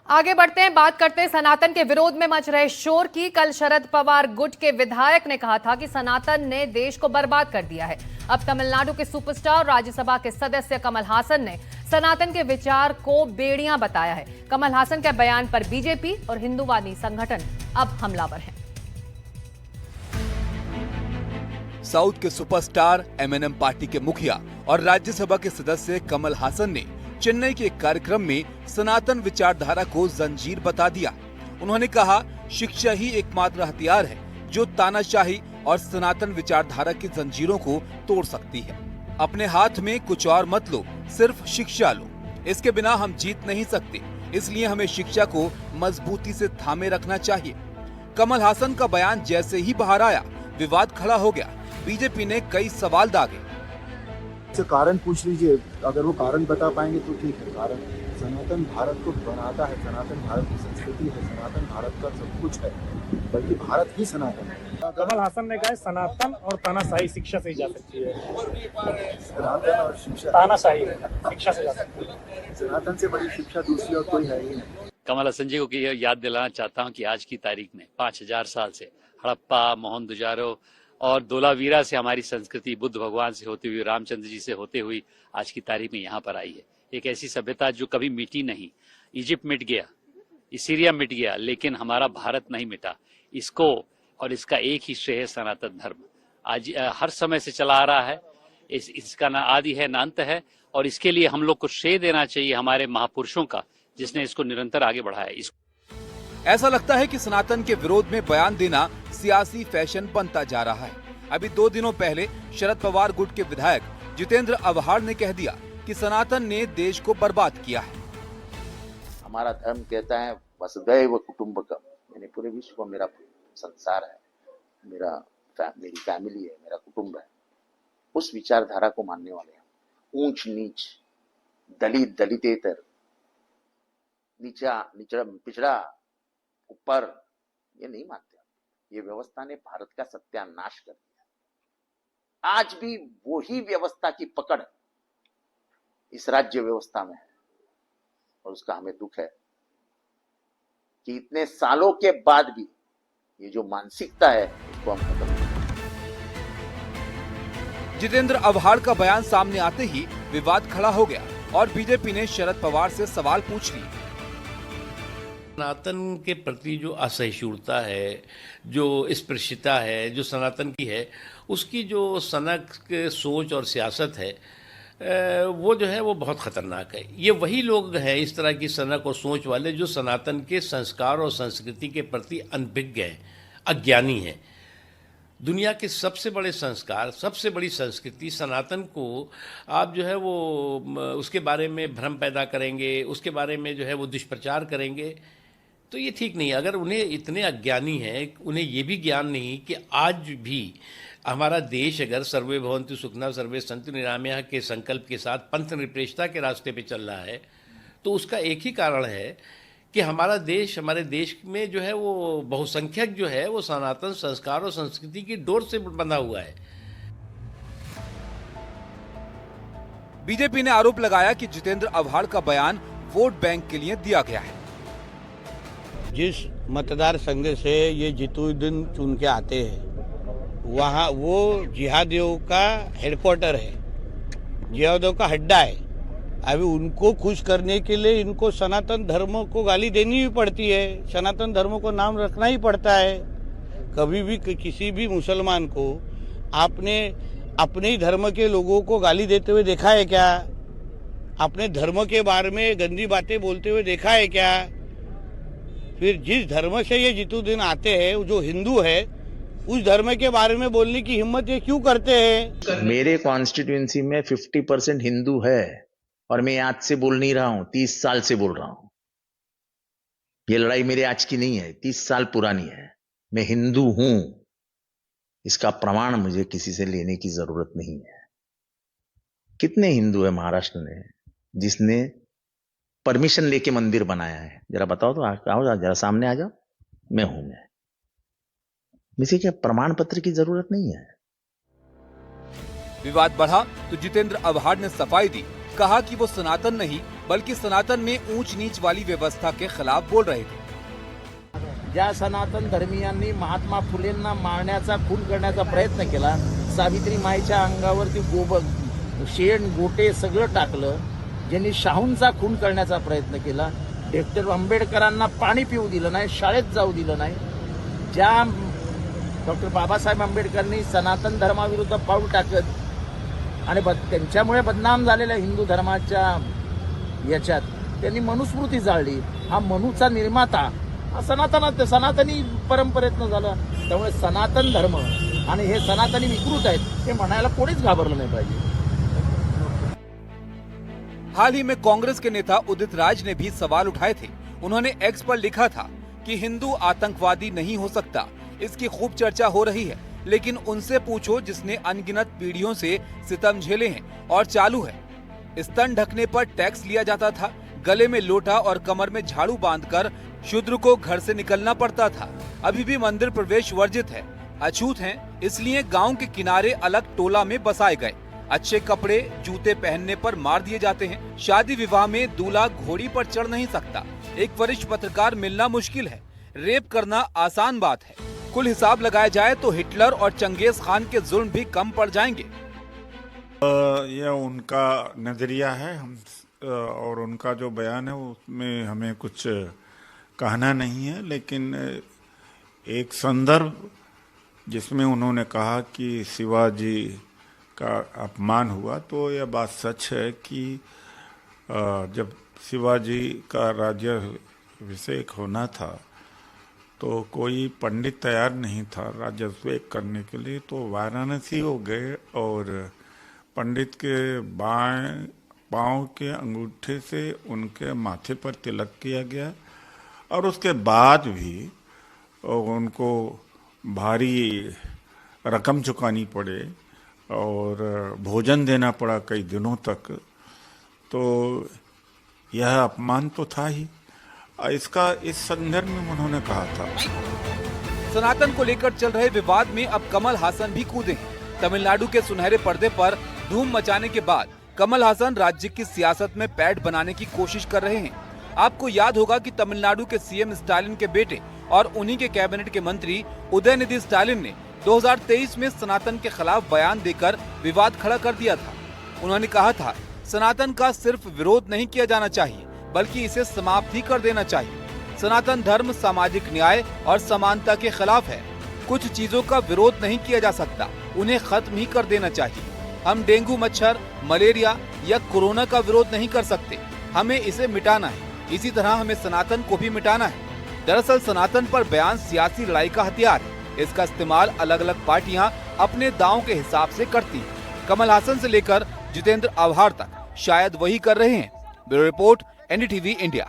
आगे बढ़ते हैं, बात करते हैं सनातन के विरोध में मच रहे शोर की। कल शरद पवार गुट के विधायक ने कहा था कि सनातन ने देश को बर्बाद कर दिया है। अब तमिलनाडु के सुपरस्टार राज्यसभा के सदस्य कमल हासन ने सनातन के विचार को बेड़ियां बताया है। कमल हासन के बयान पर बीजेपी और हिंदूवादी संगठन अब हमलावर हैं। साउथ के सुपरस्टार एमएनएम पार्टी के मुखिया और राज्यसभा के सदस्य कमल हासन ने चेन्नई के एक कार्यक्रम में सनातन विचारधारा को जंजीर बता दिया। उन्होंने कहा, शिक्षा ही एकमात्र हथियार है जो तानाशाही और सनातन विचारधारा की जंजीरों को तोड़ सकती है। अपने हाथ में कुछ और मत लो, सिर्फ शिक्षा लो। इसके बिना हम जीत नहीं सकते, इसलिए हमें शिक्षा को मजबूती से थामे रखना चाहिए। कमल हासन का बयान जैसे ही बाहर आया, विवाद खड़ा हो गया। बीजेपी ने कई सवाल दागे। से कारण पूछ लीजिए, अगर वो कारण बता पाएंगे तो ठीक है। कारण सनातन भारत को बनाता है, सनातन भारत की संस्कृति है, सनातन भारत का सब कुछ है, बल्कि भारत ही सनातन है। कमल हासन ने कहा सनातन और तानाशाही शिक्षा से ही जा सकती है। सनातन और शिक्षा, तानाशाही शिक्षा से जा सकती है। सनातन से बड़ी शिक्षा दूसरी और कोई है ही नहीं। कमल हासन जी को याद दिलाना चाहता हूँ कि आज की तारीख में 5000 साल से हड़प्पा, मोहनजोदड़ो और धोलावीरा से हमारी संस्कृति बुद्ध भगवान से होती हुई, रामचंद्र जी से होते हुई आज की तारीख में यहाँ पर आई है। एक ऐसी सभ्यता जो कभी मिटी नहीं। इजिप्ट मिट गया, सीरिया मिट गया, लेकिन हमारा भारत नहीं मिटा। इसको और इसका एक ही श्रेय है सनातन धर्म। आज हर समय से चला आ रहा है। इसका ना आदि है ना अंत है, और इसके लिए हम लोग को श्रेय देना चाहिए हमारे महापुरुषों का, जिसने इसको निरंतर आगे बढ़ाया। ऐसा लगता है कि सनातन के विरोध में बयान देना सियासी फैशन बनता जा रहा है। अभी 2 दिनों पहले शरद पवार गुट के विधायक जितेंद्र अवहाड़ ने कह दिया कि सनातन ने देश को बर्बाद किया है। हमारा धर्म कहता है वसुधैव कुटुंबकम, यानी पूरे विश्व को मेरा संसार है, मेरी फैमिली है, मेरा कुटुंब है। उस विचारधारा को मानने वाले हैं। ऊंच नीच, दलित दलितेतर, नीचा निचड़ा पिछड़ा ऊपर, ये नहीं मानते। ये व्यवस्था ने भारत का सत्यानाश कर दिया। आज भी वही व्यवस्था की पकड़ इस राज्य व्यवस्था में है, और उसका हमें दुख है कि इतने सालों के बाद भी ये जो मानसिकता है इसको हम खत्म नहीं। जितेंद्र अवहाड़ का बयान सामने आते ही विवाद खड़ा हो गया और बीजेपी ने शरद पवार से सवाल पूछ लिए। सनातन के प्रति जो असहिष्णुता है, जो स्पृश्यता है, जो सनातन की है, उसकी जो सनक सोच और सियासत है, वो जो है वो बहुत ख़तरनाक है। ये वही लोग हैं, इस तरह की सनक और सोच वाले, जो सनातन के संस्कार और संस्कृति के प्रति अनभिज्ञ हैं, अज्ञानी हैं। दुनिया के सबसे बड़े संस्कार, सबसे बड़ी संस्कृति सनातन को आप जो है वो उसके बारे में भ्रम पैदा करेंगे, उसके बारे में जो है वो दुष्प्रचार करेंगे, तो ये ठीक नहीं। अगर उन्हें इतने अज्ञानी हैं, उन्हें ये भी ज्ञान नहीं कि आज भी हमारा देश अगर सर्वे भवन्तु सुखिनः सर्वे सन्तु निरामयाः के संकल्प के साथ पंथ निरपेक्षता के रास्ते पे चल रहा है, तो उसका एक ही कारण है कि हमारे देश में जो है वो बहुसंख्यक जो है वो सनातन संस्कार और संस्कृति की डोर से बंधा हुआ है। बीजेपी ने आरोप लगाया कि जितेंद्र अवहाड़ का बयान वोट बैंक के लिए दिया गया है। जिस मतदार संघ से ये जितुद्दीन चुन के आते हैं, वहाँ वो जिहादियों का हेडक्वार्टर है, जिहादियों का हड्डा है। अभी उनको खुश करने के लिए इनको सनातन धर्म को गाली देनी भी पड़ती है, सनातन धर्म को नाम रखना ही पड़ता है। कभी भी किसी भी मुसलमान को आपने अपने ही धर्म के लोगों को गाली देते हुए देखा है क्या? अपने धर्म के बारे में गंदी बातें बोलते हुए देखा है क्या? फिर जिस धर्म से ये जितुद्दीन आते हैं, जो हिंदू है, उस धर्म के बारे में बोलने की हिम्मत ये क्यों करते हैं? मेरे कॉन्स्टिट्यूएंसी में 50% हिंदू है, और मैं आज से बोल नहीं रहा हूं, 30 साल से बोल रहा हूं। ये लड़ाई मेरे आज की नहीं है, 30 साल पुरानी है। मैं हिंदू हूं, इसका प्रमाण मुझे किसी से लेने की जरूरत नहीं है। कितने हिंदू है महाराष्ट्र में जिसने परमिशन लेके मंदिर बनाया है? जरा बताओ तो, आओ जरा सामने आ जाओ। मैं हूं। मुझे क्या प्रमाण पत्र की जरूरत नहीं है। विवाद बढ़ा तो जितेंद्र अवहाड़ ने सफाई दी, कहा कि वो सनातन नहीं बल्कि सनातन में ऊंच नीच वाली व्यवस्था के खिलाफ बोल रहे थे। ज्या सनातन धर्मीयांनी महात्मा फुलेंना मारण्याचा, खून करण्याचा प्रयत्न केला, सावित्री माईच्या अंगावरती शेण गोटे सगळं टाकलं, ज्यांनी शाहूंचा खून करण्याचा प्रयत्न केला, डॉक्टर आंबेडकरांना पाणी पिऊ दिलं नाही, शाळेत जाऊ दिलं नाही, ज्या डॉक्टर बाबासाहेब आंबेडकरांनी सनातन धर्माविरुद्ध पाऊल टाकत आणि त्यांच्यामुळे बदनाम झालेल्या हिंदू धर्माच्या याच्यात त्यांनी मनुस्मृती जाळली, हा मनुचा निर्माता हा सनातनी परंपरेतनं झाला। त्यामुळे सनातन धर्म आणि हे सनातनी विकृत आहेत हे म्हणायला कोणीच घाबरलं नाही पाहिजे। हाल ही में कांग्रेस के नेता उदित राज ने भी सवाल उठाए थे। उन्होंने एक्स पर लिखा था कि हिंदू आतंकवादी नहीं हो सकता, इसकी खूब चर्चा हो रही है, लेकिन उनसे पूछो जिसने अनगिनत पीढ़ियों से सितम झेले हैं और चालू है। स्तन ढकने पर टैक्स लिया जाता था, गले में लोटा और कमर में झाड़ू बांधकर शूद्र को घर से निकलना पड़ता था। अभी भी मंदिर प्रवेश वर्जित है, अछूत हैं, इसलिए गांव के किनारे अलग टोला में बसाए गए। अच्छे कपड़े जूते पहनने पर मार दिए जाते हैं। शादी विवाह में दूल्हा घोड़ी पर चढ़ नहीं सकता। एक वरिष्ठ पत्रकार मिलना मुश्किल है। रेप करना आसान बात है। कुल हिसाब लगाया जाए तो हिटलर और चंगेज खान के जुल्म भी कम पड़ जाएंगे। यह उनका नजरिया है, हम और उनका जो बयान है उसमें हमें कुछ कहना नहीं है, लेकिन एक संदर्भ जिसमें उन्होंने कहा कि शिवाजी का अपमान हुआ, तो यह बात सच है कि जब शिवाजी का राज्याभिषेक होना था तो कोई पंडित तैयार नहीं था राज्याभिषेक करने के लिए, तो वाराणसी हो गए और पंडित के बाएं पाँव के अंगूठे से उनके माथे पर तिलक किया गया और उसके बाद भी उनको भारी रकम चुकानी पड़े और भोजन देना पड़ा कई दिनों तक, तो यह अपमान तो था ही। इसका इस संदर्भ में उन्होंने कहा था। सनातन को लेकर चल रहे विवाद में अब कमल हासन भी कूदे। तमिलनाडु के सुनहरे पर्दे पर धूम मचाने के बाद कमल हासन राज्य की सियासत में पैठ बनाने की कोशिश कर रहे हैं। आपको याद होगा कि तमिलनाडु के सीएम स्टालिन के बेटे और उन्हीं के कैबिनेट के मंत्री उदयनिधि स्टालिन ने 2023 में सनातन के खिलाफ बयान देकर विवाद खड़ा कर दिया था। उन्होंने कहा था, सनातन का सिर्फ विरोध नहीं किया जाना चाहिए बल्कि इसे समाप्त ही कर देना चाहिए। सनातन धर्म सामाजिक न्याय और समानता के खिलाफ है। कुछ चीजों का विरोध नहीं किया जा सकता, उन्हें खत्म ही कर देना चाहिए। हम डेंगू मच्छर, मलेरिया या कोरोना का विरोध नहीं कर सकते, हमें इसे मिटाना है। इसी तरह हमें सनातन को भी मिटाना है। दरअसल सनातन पर बयान सियासी लड़ाई का हथियार है। इसका इस्तेमाल अलग अलग पार्टियां अपने दांव के हिसाब से करती हैं। कमल हासन से लेकर जितेंद्र आभार तक शायद वही कर रहे हैं। Bureau report, NDTV India.